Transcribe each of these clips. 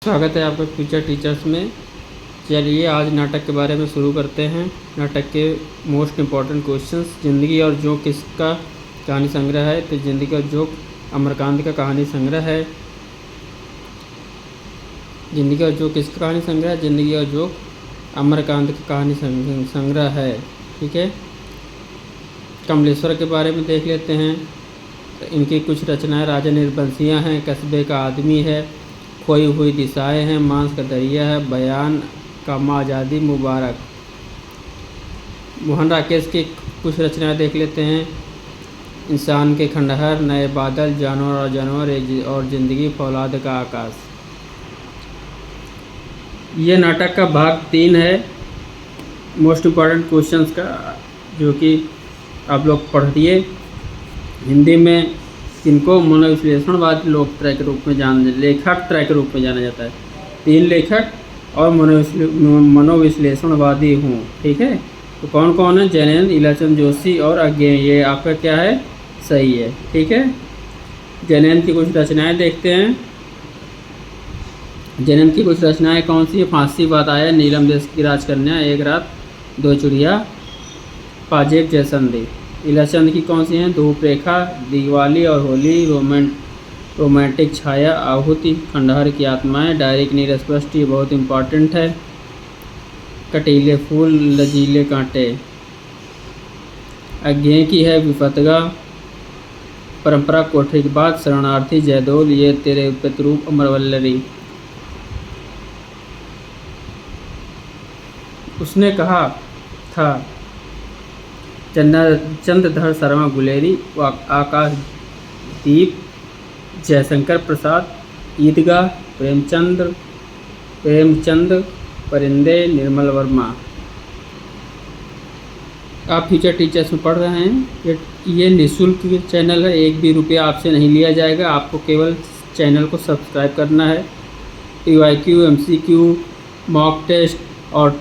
स्वागत है आपका फ्यूचर टीचर्स में। चलिए आज नाटक के बारे में शुरू करते हैं। नाटक के मोस्ट इम्पॉर्टेंट क्वेश्चंस। ज़िंदगी और जोक किसका कहानी संग्रह है? तो ज़िंदगी और जोक अमरकांत का कहानी संग्रह है। ज़िंदगी और जोक किसका कहानी संग्रह है? ज़िंदगी और जोक अमरकांत की कहानी संग्रह है। ठीक है। कमलेश्वर के बारे में देख लेते हैं। तो इनकी कुछ रचनाएं राजा निर्बंसियाँ हैं, कस्बे का आदमी है, खोई हुई दिशाएं हैं, मांस का दरिया है, बयान का आज़ादी मुबारक। मोहन राकेश की कुछ रचनाएं देख लेते हैं। इंसान के खंडहर, नए बादल, जानवर और जानवर और ज़िंदगी, फौलाद का आकाश। ये नाटक का भाग 3 है मोस्ट इम्पॉर्टेंट क्वेश्चंस का, जो कि आप लोग पढ़िए। हिंदी में इनको मनोविश्लेषणवादी लोकत्रय के रूप में लेखक त्रय के रूप में जाना जाता है। 3 लेखक और मनोविश्लेषणवादी हूँ। ठीक है। तो कौन कौन है? जैनेन्द्र, इलाचंद जोशी और अज्ञेय। ये आपका क्या है? सही है। ठीक है। जैनेन्द्र की कुछ रचनाएं देखते हैं। जैनेन्द्र की कुछ रचनाएं कौन सी है? फांसी बात आया, नीलम देश की राजकन्या, एक रात, दो चिड़िया, पाजेब जैसंदे। इलाचंद की कौन सी हैं? धूप रेखा, दिवाली और होली, रोमांटिक छाया, आहुति, खंडहर की आत्माएं, डायरी की नीर स्पष्ट, ये बहुत इंपॉर्टेंट है, कटीले फूल, लजीले कांटे। अज्ञेय की है विपतगा, परंपरा, कोठरी की बात, शरणार्थी, जयदोल, ये तेरे पितरूप, अमरवल्लरी। उसने कहा था, चंद्रधर शर्मा गुलेरी, आकाशदीप, जयशंकर प्रसाद, ईदगाह, प्रेमचंद परिंदे, निर्मल वर्मा। आप फ्यूचर टीचर्स में पढ़ रहे हैं। ये निःशुल्क चैनल है, 1 भी रुपया आपसे नहीं लिया जाएगा। आपको केवल चैनल को सब्सक्राइब करना है। PYQ, MCQ, मॉक टेस्ट और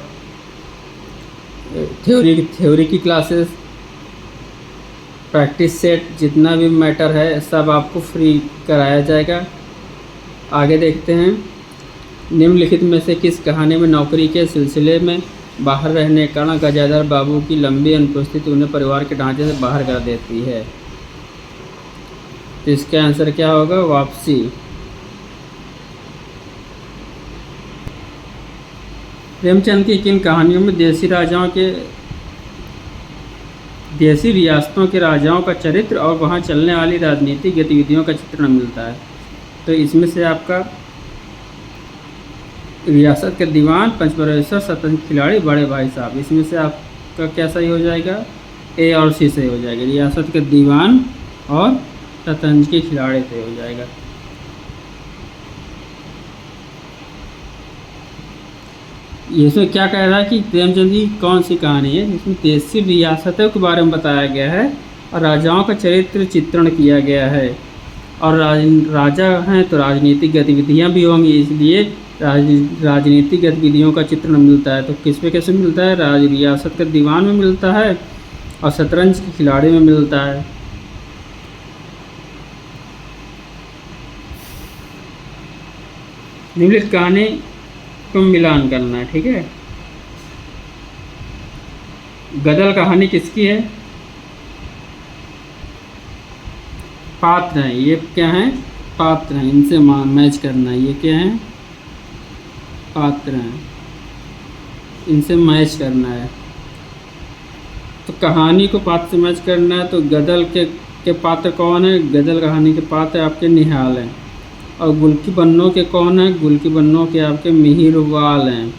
थ्योरी की क्लासेस, प्रैक्टिस सेट, जितना भी मैटर है सब आपको फ्री कराया जाएगा। आगे देखते हैं। निम्नलिखित में से किस कहानी में नौकरी के सिलसिले में बाहर रहने के कारण गजाधर बाबू की लंबी अनुपस्थिति उन्हें परिवार के ढांचे से बाहर कर देती है? तो इसका आंसर क्या होगा? वापसी। प्रेमचंद की किन कहानियों में देसी रियासतों के राजाओं का चरित्र और वहां चलने वाली राजनीतिक गतिविधियों का चित्रण मिलता है? तो इसमें से आपका रियासत के दीवान, पंचपरमेश्वर, शतरंज खिलाड़ी, बड़े भाई साहब। इसमें से आपका क्या सही हो जाएगा? A और C सही हो जाएगा। रियासत के दीवान और शतरंज के खिलाड़ी सही हो जाएगा। इसमें क्या कह रहा है कि प्रेमचंद की कौन सी कहानी है जिसमें देसी रियासतों के बारे में बताया गया है और राजाओं का चरित्र चित्रण किया गया है, और राजा हैं तो राजनीतिक गतिविधियां भी होंगी, इसलिए राजनीतिक गतिविधियों का चित्रण मिलता है। तो किस पे कैसे मिलता है? रियासत के दीवान में मिलता है और शतरंज के खिलाड़ी में मिलता है। निम्नलिखित कहानी को मिलान करना है। ठीक है। गदल कहानी किसकी है? पात्र हैं। ये क्या है? पात्र हैं। इनसे मैच करना है। ये क्या है? पात्र हैं। इनसे मैच करना है। तो कहानी को पात्र से मैच करना है। तो गदल के पात्र कौन है? गदल कहानी के पात्र आपके निहाल हैं। और गुलकी बन्नों के कौन है? गुलकी बन्नों के आपके मिहिरवाल हैं।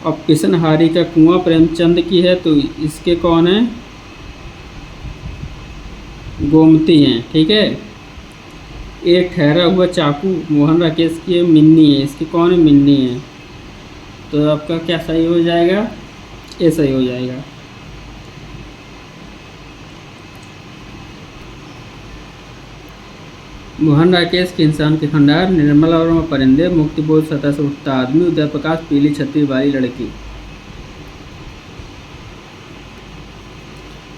और पिसनहारी का कुआं प्रेमचंद की है, तो इसके कौन है? गोमती हैं। ठीक है। एक ठहरा हुआ चाकू मोहन राकेश की है, मिन्नी है। इसकी कौन है? मिन्नी है। तो आपका क्या सही हो जाएगा? ए सही हो जाएगा। मोहन राकेश के इंसान के खंडहर, निर्मल वर्मा परिंदे, मुक्तिबोध सतह से उठता आदमी, उदय प्रकाश पीली छतरी वाली लड़की।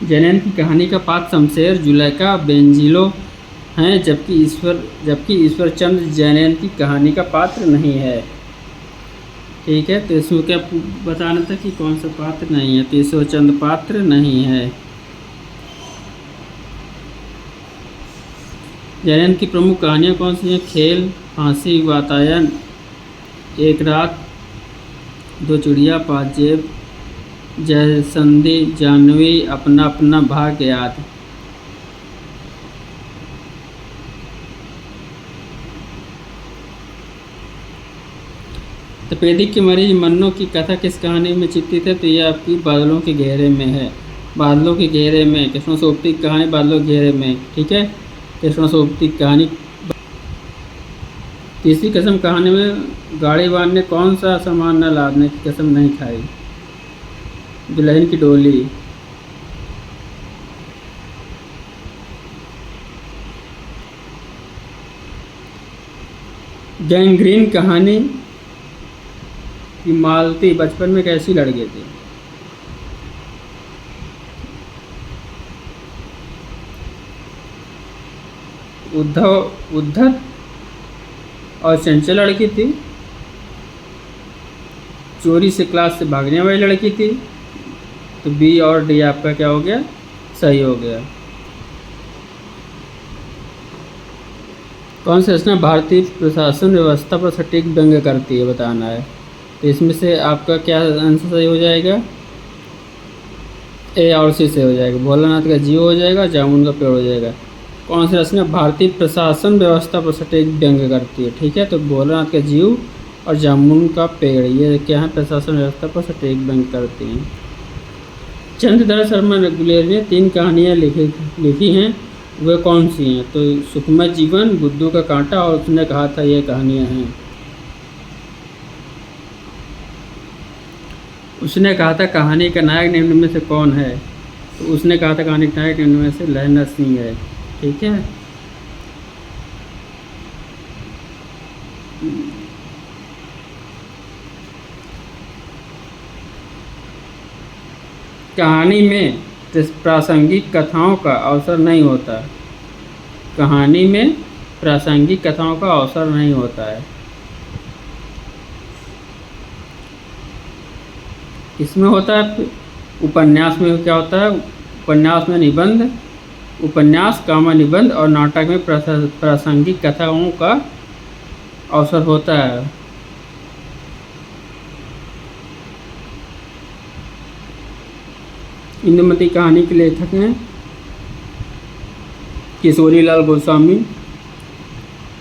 जैनेन्द्र की कहानी का पात्र शमशेर, जुलेखा, बेंजिलो, हैं, जबकि ईश्वरचंद्र जैन की कहानी का पात्र नहीं है। ठीक है, तो इसमें क्या बताना था कि कौन सा पात्र नहीं है, तो ईश्वरचंद्र पात्र नहीं है। जैन की प्रमुख कहानियाँ कौन सी हैं? खेल, फांसी, वातायन, एक रात, दो चिड़िया, पाँच जेब, जयसंधी, जाह्नवी, अपना अपना भाग्य, याद। तपेदिक के मरीज मन्नू की कथा किस कहानी में चित्रित है? तो ये आपकी बादलों के घेरे में है। बादलों के घेरे में कृष्णसोपती की कहानी बादलों के घेरे में। ठीक है, कृष्णसोपती की कहानी। तीसरी कसम कहानी में गाड़ीवान ने कौन सा सामान न लादने की कसम नहीं खाई? दुल्हन की डोली। गैंग्रीन कहानी कि मालती बचपन में कैसी लड़के थे? उद्धत और चंचल लड़की थी। चोरी से क्लास से भागने वाली लड़की थी। तो बी और डी आपका क्या हो गया? सही हो गया। कौन सी रचना भारतीय प्रशासन व्यवस्था पर सटीक व्यंग्य करती है? बताना है। तो इसमें से आपका क्या आंसर सही हो जाएगा? ए और सी से हो जाएगा। भोलानाथ का जीव हो जाएगा, जामुन का पेड़ हो जाएगा। कौन सी रचना भारतीय प्रशासन व्यवस्था पर सटीक व्यंग्य करती है? ठीक है, तो भोलानाथ का जीव और जामुन का पेड़, ये क्या है? प्रशासन व्यवस्था पर सटीक व्यंग्य करती हैं। चंद्रधर शर्मा गुलेरिया ने 3 कहानियाँ लिखी हैं, वे कौन सी हैं? तो सुखमय जीवन, बुद्धू का कांटा और उसने कहा था, ये कहानियाँ हैं। उसने कहा था कहानी का नायक निम्न में से कौन है? तो उसने कहा था कहानी का नायक निम्न में से लहना सिंह है। ठीक है, कहानी में प्रासंगिक कथाओं का अवसर नहीं होता। कहानी में प्रासंगिक कथाओं का अवसर नहीं होता है। इसमें होता है उपन्यास में क्या होता है? उपन्यास में निबंध, उपन्यास कामा निबंध और नाटक में प्रासंगिक कथाओं का अवसर होता है। इंदुमती कहानी के लेखक हैं किशोरी लाल गोस्वामी,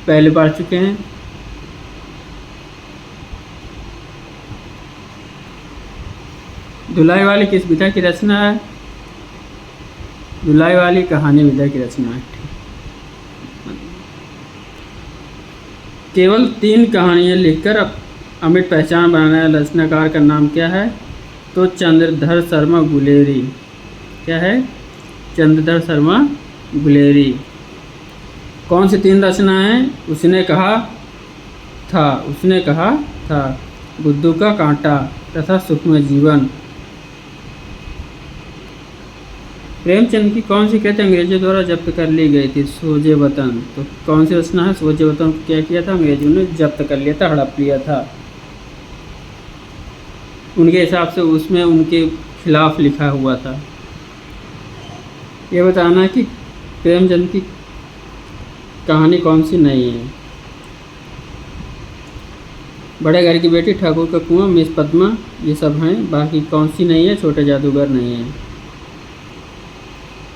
पहले पढ़ चुके हैं। धुलाई वाली किस विधा की रचना है? धुलाई वाली कहानी विधा की रचना है। केवल 3 कहानियाँ लिखकर अमिट पहचान बनाने वाले रचनाकार का नाम क्या है? तो चंद्रधर शर्मा गुलेरी। क्या है? चंद्रधर शर्मा गुलेरी। कौन सी 3 रचनाएं? उसने कहा था, बुद्धू का कांटा तथा सुखमय जीवन। प्रेमचंद की कौन सी कृति अंग्रेजों द्वारा जब्त कर ली गई थी? सोजे वतन। तो कौन सी रचना है? सोजे वतन को क्या किया था? अंग्रेजों ने जब्त कर लिया था, हड़प लिया था। उनके हिसाब से उसमें उनके खिलाफ लिखा हुआ था। ये बताना कि प्रेमचंद की कहानी कौन सी नहीं है? बड़े घर की बेटी, ठाकुर का कुआं, मिस पद्मा, ये सब हैं। बाकी कौन सी नहीं है? छोटे जादूगर नहीं है।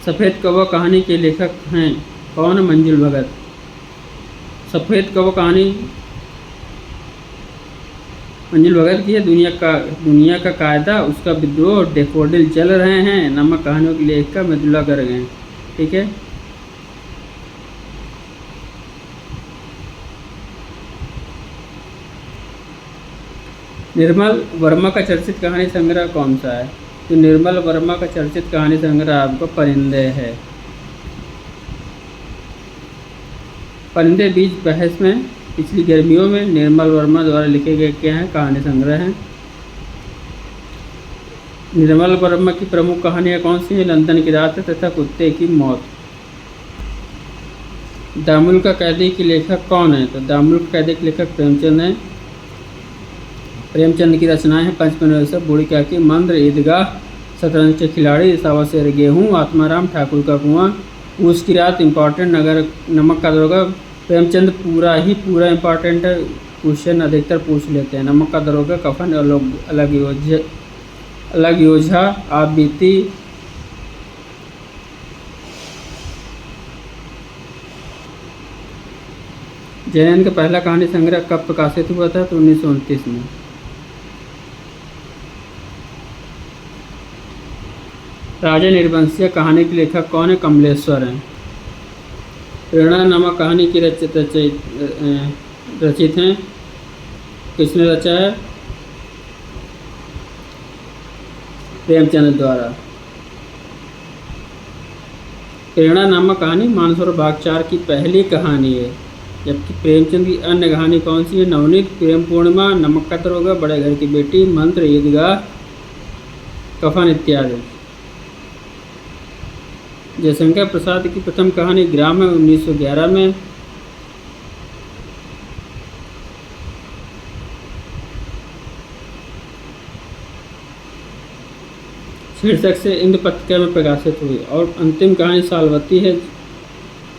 सफ़ेद कौवा कहानी के लेखक हैं कौन? मंजुल भगत। सफ़ेद कौवा कहानी मंजुल भगत की है। दुनिया का कायदा, उसका विद्रोह, डेफोडिल जल रहे हैं, नमक कहानियों के लेखक मृदुला गर्ग हैं। ठीक है, निर्मल वर्मा का चर्चित कहानी संग्रह कौन सा है? तो निर्मल वर्मा का चर्चित कहानी संग्रह आपको परिंदे है। परिंदे बीज बहस में पिछली गर्मियों में निर्मल वर्मा द्वारा लिखे गए क्या हैं? कहानी संग्रह हैं। निर्मल वर्मा की प्रमुख कहानियाँ कौन सी हैं? लंदन की रात तथा कुत्ते की मौत। दामुल का कैदी के लेखक कौन है? तो दामुल का कैदी के लेखक प्रेमचंद है। प्रेमचंद की रचनाएं हैं पंचमनोरसम, बूढ़ी काकी, मंद्र, ईदगाह, शतरंज के खिलाड़ी, सवा शेर गेहूँ, आत्माराम, ठाकुर का कुआं, पूस की रात, इम्पॉर्टेंट, नगर, नमक का दरोगा। प्रेमचंद पूरा इम्पॉर्टेंट है, क्वेश्चन अधिकतर पूछ लेते हैं। नमक का दरोगा, कफन, अलग योझा, आप बीती। जैन का पहला कहानी संग्रह कब प्रकाशित हुआ था? तो 1929 में। राजा निर्वंशीय कहानी के लेखक कौन है? कमलेश्वर हैं। प्रेरणा नामक कहानी की रचित हैं, किसने रचा है? प्रेमचंद द्वारा। प्रेरणा नामक कहानी मानसरोवर भाग 4 की पहली कहानी है, जबकि प्रेमचंद की अन्य कहानी कौन सी है? नवनीत, प्रेम पूर्णिमा, नमक का दरोगा, बड़े घर की बेटी, मंत्र, ईदगाह, कफन इत्यादि। जयशंकर प्रसाद की प्रथम कहानी ग्राम है, 1911 में। शीर्षक से इंद्र पत्रिका में प्रकाशित हुई। और अंतिम कहानी सालवती है,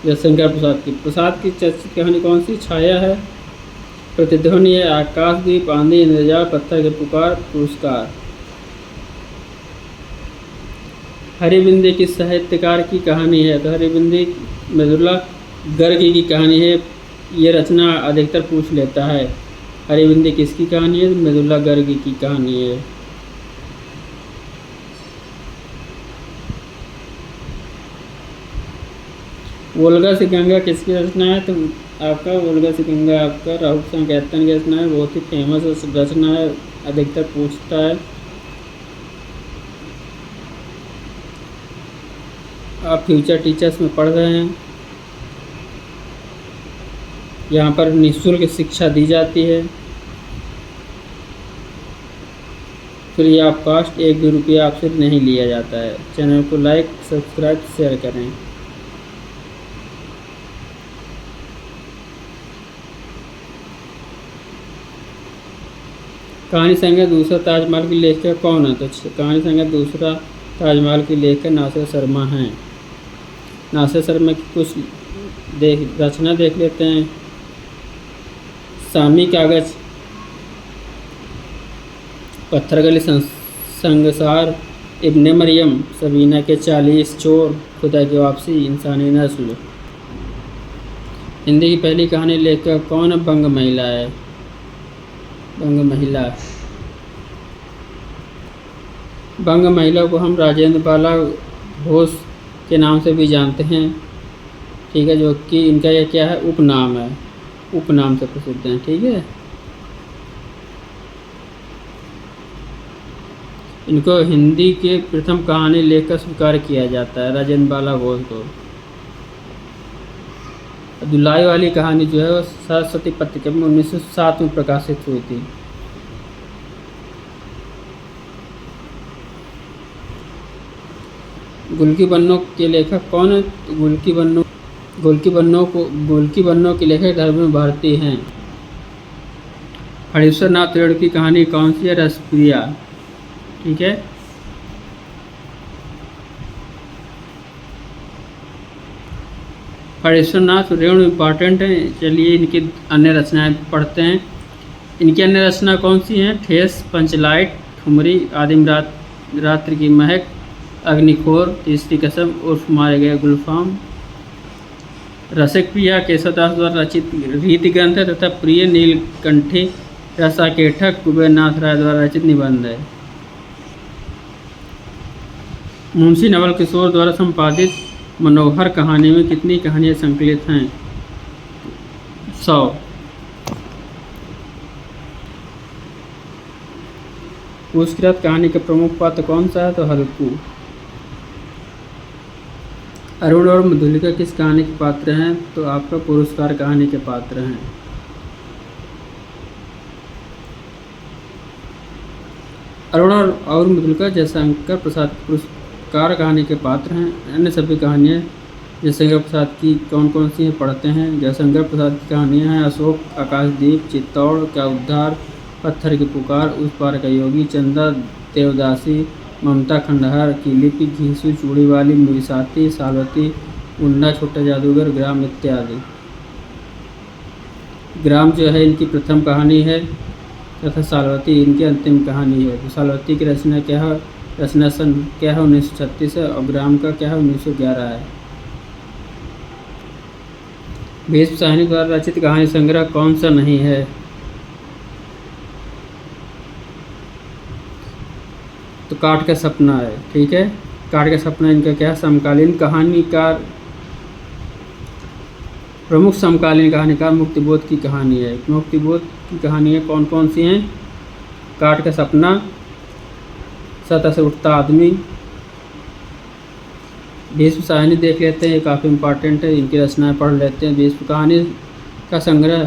जयशंकर प्रसाद की। प्रसाद की चर्चित कहानी कौन सी? छाया है, प्रतिध्वनि है, आकाशदीप, आंधी, इंद्रजाल, पत्थर के पुकार, पुरस्कार। हरिबिंदी किस साहित्यकार की कहानी है? तो हरिबिंदी मृदुला गर्ग की कहानी है। ये रचना अधिकतर पूछ लेता है। हरिबिंदी किसकी कहानी है? मृदुला गर्ग की कहानी है। वोल्गा से गंगा किसकी रचना है? तो आपका वोल्गा से गंगा आपका राहुल संकेतन की रचना है। बहुत ही फेमस रचना है, अधिकतर पूछता है। आप फ्यूचर टीचर्स में पढ़ रहे हैं, यहाँ पर निःशुल्क शिक्षा दी जाती है। फ्री ऑफ कॉस्ट, 1 भी रुपया आपसे नहीं लिया जाता है। चैनल को लाइक, सब्सक्राइब, शेयर करें। कहानी संख्या दूसरा ताजमहल की लेखक कौन है? तो कहानी संख्या दूसरा ताजमहल की लेखक नासिर शर्मा हैं। नासिर शर्मा की कुछ रचना देख लेते हैं। शामी कागज, पत्थरगली संगसार, इब्ने मरियम, सबीना के 40 चोर, खुदा की वापसी, इंसानी नस्ल। हिंदी की पहली कहानी लेखक कौन है? बंग महिला है। बंग महिला। बंग महिला को हम राजेंद्र बाला घोष के नाम से भी जानते हैं, ठीक है, जो कि इनका यह क्या है? उपनाम है, उपनाम से प्रसिद्ध हैं, ठीक है। इनको हिंदी के प्रथम कहानी लेखक स्वीकार किया जाता है, राजेंद्र बाला घोष को। दुलाई वाली कहानी जो है वो सरस्वती पत्रिका में 1907 में प्रकाशित हुई थी। गुल की बन्नों के लेखक कौन है? गुल की बन्नों के लेखक धर्मेंद्र भारती हैं। हरीश्वर नाथ रेणु की कहानी कौन सी है? रसप्रिया, ठीक है। हरीश्वर नाथ रेणु इम्पॉर्टेंट है। चलिए इनकी अन्य रचनाएं पढ़ते हैं। इनकी अन्य रचना कौन सी हैं? ठेस, पंचलाइट, ठुमरी, आदिम रात्रि की महक, अग्निखोर, तीसरी कसम, उर्फ मारे गए गुलफाम। रसिक प्रिया केशवदास द्वारा रचित रीति ग्रंथ है तथा प्रिय नीलकंठी रसाकेठक कुबेरनाथ राय द्वारा रचित निबंध है। मुंशी नवल किशोर द्वारा संपादित मनोहर कहानी में कितनी कहानियाँ संकलित हैं? 100। पुरस्कृत कहानी का प्रमुख पात्र कौन सा है? तो हल्कू। अरुण और मधुलिका किस कहानी के पात्र हैं? तो आपका पुरस्कार कहानी के पात्र हैं। अरुण और मधुलिका जयशंकर प्रसाद पुरस्कार कहानी के पात्र हैं। अन्य सभी कहानियाँ जयशंकर प्रसाद की कौन कौन सी हैं पढ़ते हैं। जयशंकर प्रसाद की कहानियाँ हैं अशोक, आकाशदीप, चित्तौड़ का उद्धार, पत्थर की पुकार, उस पार का योगी, चंदा देवदासी, ममता खंडहर की लिपि, घीसू चूड़ी वाली, मुईसाती, सालवती, मुन्ना छोटा जादूगर, ग्राम इत्यादि। ग्राम जो है इनकी प्रथम कहानी है तथा सालवती इनकी अंतिम कहानी है। तो सालवती की रचना क्या है, रचना सन क्या है 1936 है, और ग्राम का क्या है 1911 है। भीष्म साहनी द्वारा रचित कहानी संग्रह कौन सा नहीं है। तो काठ का सपना है, ठीक है। काठ का सपना इनका क्या है, समकालीन कहानीकार, प्रमुख समकालीन कहानीकार मुक्तिबोध की कहानी है। मुक्तिबोध की कहानियाँ कौन कौन सी हैं, काठ का सपना, सतह से उठता आदमी, भीष्म साहनी देख लेते हैं, ये काफ़ी इम्पॉर्टेंट है, इनकी रचनाएं पढ़ लेते हैं। भीष्म कहानी का संग्रह,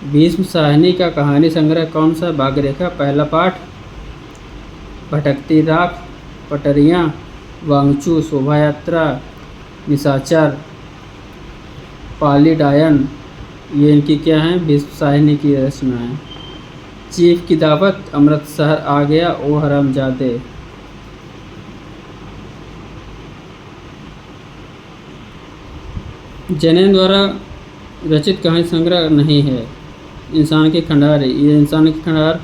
भीष्म साहनी का कहानी संग्रह कौन सा, भाग्यरेखा, पहला पाठ, भटकती राख, पटरियाँ, वांगचू, शोभा यात्रा, निशाचर, पाली डायन, ये इनकी क्या है भीष्म साहनी की रचना है। चीफ की दावत, अमृतसर आ गया, ओ हरामजादे। जैन द्वारा रचित कहानी संग्रह नहीं है, इंसान के खंडार है। ये इंसान के खंडार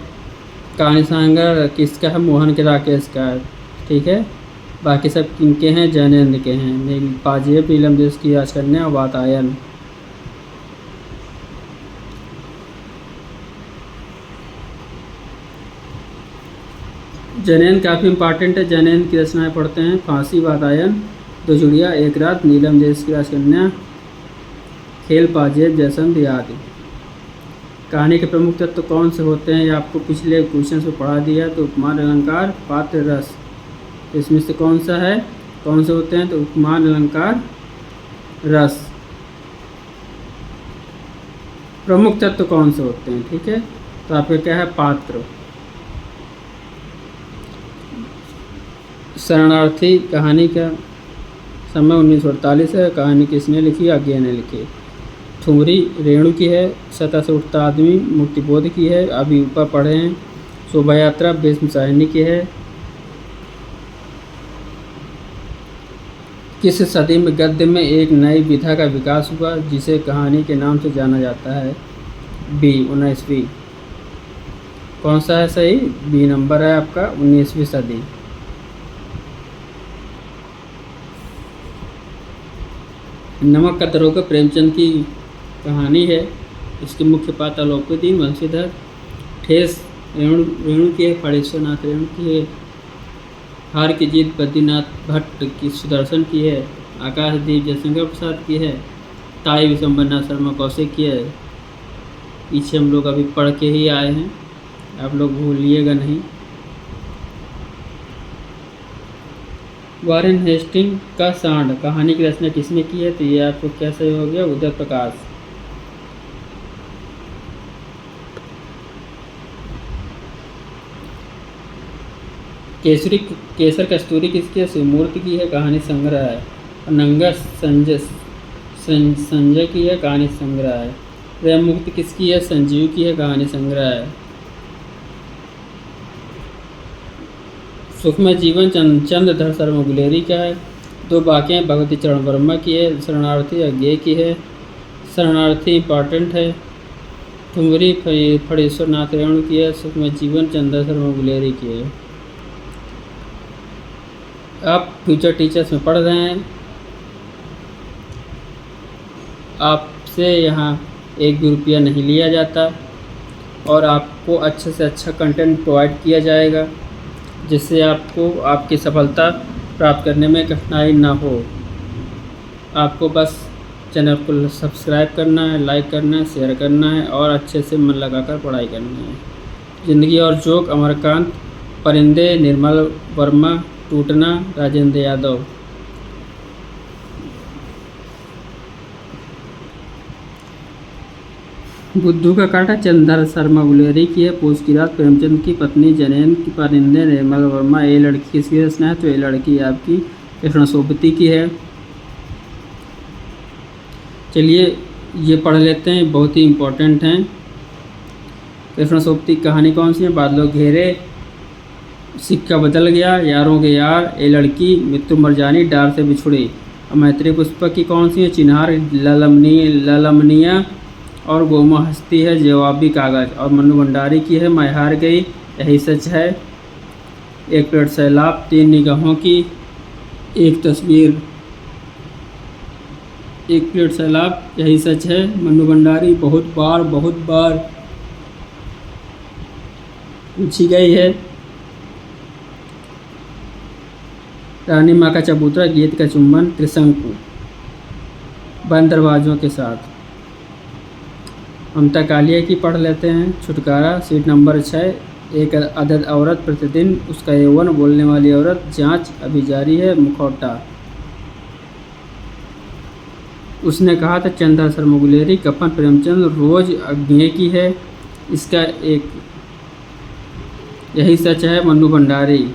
कहानी संग्रह किसका है, मोहन के राकेश का है, ठीक है। बाकी सब किनके हैं, जैनेन्द्र के हैं। पाजेब, नीलम देश की राजकन्या, वातायन। जैनेन्द्र काफ़ी इंपॉर्टेंट है, जैनेन्द्र की रचनाएं पढ़ते हैं। फांसी, वातायन, दो जुड़िया, एक रात, नीलम देश की राजकन्या, खेल, पाजेब, जयसंध आदि। कहानी के प्रमुख तत्व कौन से होते हैं, ये आपको पिछले क्वेश्चन में पढ़ा दिया। तो उपमान, अलंकार, पात्र, रस। तो इसमें से कौन सा है, कौन से होते हैं, तो उपमान, अलंकार, रस। प्रमुख तत्व कौन से होते हैं, ठीक है। तो आपका क्या है, पात्र। शरणार्थी कहानी का समय 1948 है। कहानी किसने लिखी, अज्ञे ने लिखी। ठुमरी रेणु की है। सतह से उठता आदमी मुक्तिबोध की है, अभी ऊपर पढ़े हैं। शोभा यात्रा भीष्म साहनी की है। किस सदी में गद्य में एक नई विधा का विकास हुआ जिसे कहानी के नाम से जाना जाता है, बी 19वीं। कौन सा है सही, बी नंबर है आपका, 19वीं सदी। नमक का दरोगा प्रेमचंद की कहानी है। इसके मुख्य पात्र अलोपीदीन, वंशीधर, ठेस रेणु की है, फणेश्वरनाथ रेणु की है। हार की जीत बद्रीनाथ भट्ट की, सुदर्शन की है। आकाशदीप जयशंकर प्रसाद की है। ताई विशंबरनाथ शर्मा कौशिक की है। पीछे हम लोग अभी पढ़ के ही आए हैं, आप लोग भूलिएगा नहीं। वारेन हेस्टिंग का सांड कहानी की रचना किसने की है, तो ये आपको क्या सही हो गया, उदय प्रकाश। केसर कस्तूरी किसकी है, शिवमूर्ति की है, कहानी संग्रह है। नंगा संजय की है, कहानी संग्रह है। प्रेम मुक्ति किसकी है, संजीव की है, कहानी संग्रह है। सुखमय जीवन चंद्रधर शर्मा गुलेरी का है। दो बाकियाँ भगवती चरण वर्मा की है। शरणार्थी अज्ञे की है। शरणार्थी इंपॉर्टेंट है। ठुमरी फणेश्वरनाथ रेणु की है। सुखमय जीवन चंद्रधर शर्मा गुलेरी की है। आप फ्यूचर टीचर्स में पढ़ रहे हैं, आपसे यहाँ 1 भी रुपया नहीं लिया जाता और आपको अच्छे से अच्छा कंटेंट प्रोवाइड किया जाएगा जिससे आपको आपकी सफलता प्राप्त करने में कठिनाई ना हो। आपको बस चैनल को सब्सक्राइब करना है, लाइक करना है, शेयर करना है और अच्छे से मन लगाकर पढ़ाई करनी है। ज़िंदगी और जोक अमरकांत, परिंदे निर्मल वर्मा, टूटना राजेंद्र यादव। बुद्धू का कांटा चंद्रधर शर्मा गुलेरी की है। पूछ की रात प्रेमचंद की पत्नी जनेन की। परिंदे निर्मल वर्मा। ये लड़की किसकी रचना है, तो ये लड़की आपकी कृष्ण सोबती की है। चलिए ये पढ़ लेते हैं, बहुत ही इम्पोर्टेंट हैं। कृष्ण सोबती की कहानी कौन सी है? बादलों घेरे, सिक्का बदल गया, यारों के यार, ए लड़की, मृत्यु मर जानी, डार से बिछुड़ी। और मैत्री पुष्पक की कौन सी है? चिन्हार, ललमनिया और गोमा हस्ती है, जवाबी कागज। और मन्नू भंडारी की है मैं हार गई, यही सच है, एक पेड़ सैलाब, तीन निगाहों की एक तस्वीर। एक प्लेट सैलाब, यही सच है, मन्नू भंडारी बहुत बार पूछी गई है। रानी माँ का चबूतरा, गीत का चुंबन, त्रिशंकु, बंद दरवाजों के साथ। ममता कालिया की पढ़ लेते हैं। छुटकारा, सीट नंबर 6, एक अदद औरत, प्रतिदिन उसका यौवन, बोलने वाली औरत, जांच अभी जारी है, मुखौटा। उसने कहा था, चंद्र शर्मा गुलेरी। कफन, प्रेमचंद। रोज अज्ञे की है, इसका एक, यही सच है, मन्नू भंडारी।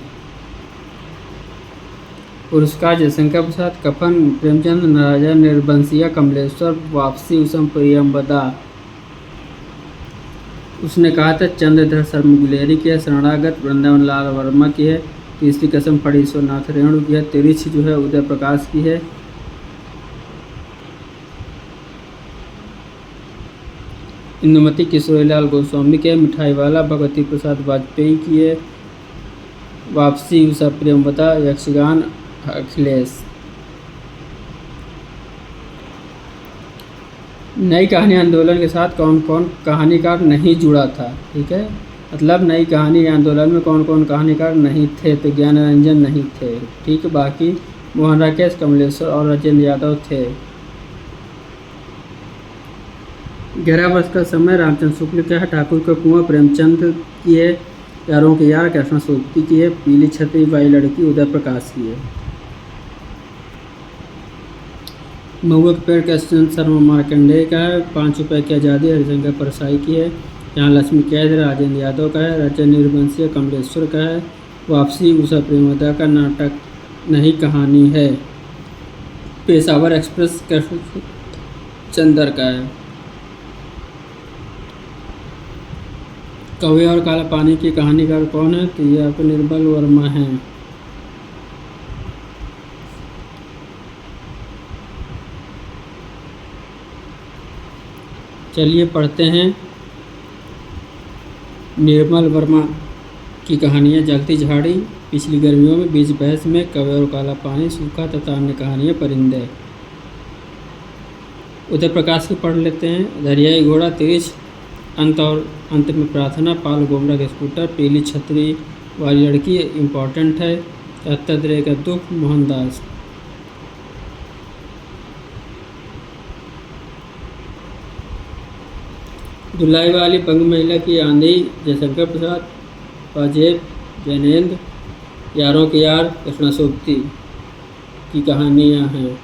पुरस्कार, जयशंकर प्रसाद। कफन, प्रेमचंद। नारायण निर्बंसिया, कमलेश्वर। वापसी, उसम प्रियम्बदा। उसने कहा था, चंद्रधर शर्मा गुलेरी की है। शरणागत, वृंदावन लाल वर्मा की है। तीसरी कसम, फणीश्वरनाथ रेणु की है। तिरिछ जो है उदय प्रकाश की है। इंदुमती किशोरीलाल गोस्वामी के। मिठाई वाला, भगवती प्रसाद वाजपेयी की है। वापसी, उषा प्रियम्बदा। यक्षगान, अखिलेश। नई कहानी आंदोलन के साथ कौन कौन कहानीकार नहीं जुड़ा था? ठीक है, मतलब नई कहानी आंदोलन में कौन कौन कहानीकार नहीं थे? तो ज्ञान रंजन नहीं थे, ठीक है, बाकी मोहन राकेश, कमलेश्वर और राजेंद्र यादव थे। 11 वर्ष का समय, रामचंद्र शुक्ल का है। ठाकुर का कुआं, प्रेमचंद की है। यारों के यार, कृष्ण सोबती की है। पीली छतरी वाली लड़की, उदय प्रकाश की है। महुआ के पेड़, कृष्ण शर्मा मार्कंडेय का है। 5 रुपये की आज़ादी, हरिशंकर परसाई की है। यहाँ लक्ष्मी कैद, राजेंद्र यादव का है। रचन निर्वंशीय, कमलेश्वर का है। वापसी, उषा प्रेमदा का। नाटक नहीं कहानी है, पेशावर एक्सप्रेस, कृष्ण चंद्र का है। कौवे और काला पानी की कहानीकार कौन है? तो ये आपको निर्मल वर्मा हैं। चलिए पढ़ते हैं निर्मल वर्मा की कहानियाँ। जलती झाड़ी, पिछली गर्मियों में, बीच बहस में, कौवे और काला पानी, सूखा तथा अन्य कहानियाँ, परिंदे। उदय प्रकाश की पढ़ लेते हैं। दरियाई घोड़ा, तिरिछ, अंत और अंत में प्रार्थना, पाल गोमरा का स्कूटर, पीली छतरी वाली लड़की, इम्पोर्टेंट है। 73 का दुख, मोहनदास। दुलाई वाली, बंग महिला की आंधी, जयशंकर प्रसाद। पाजेब, जैनेन्द्र। यारों के यार, कृष्ण सोबती की कहानियाँ हैं।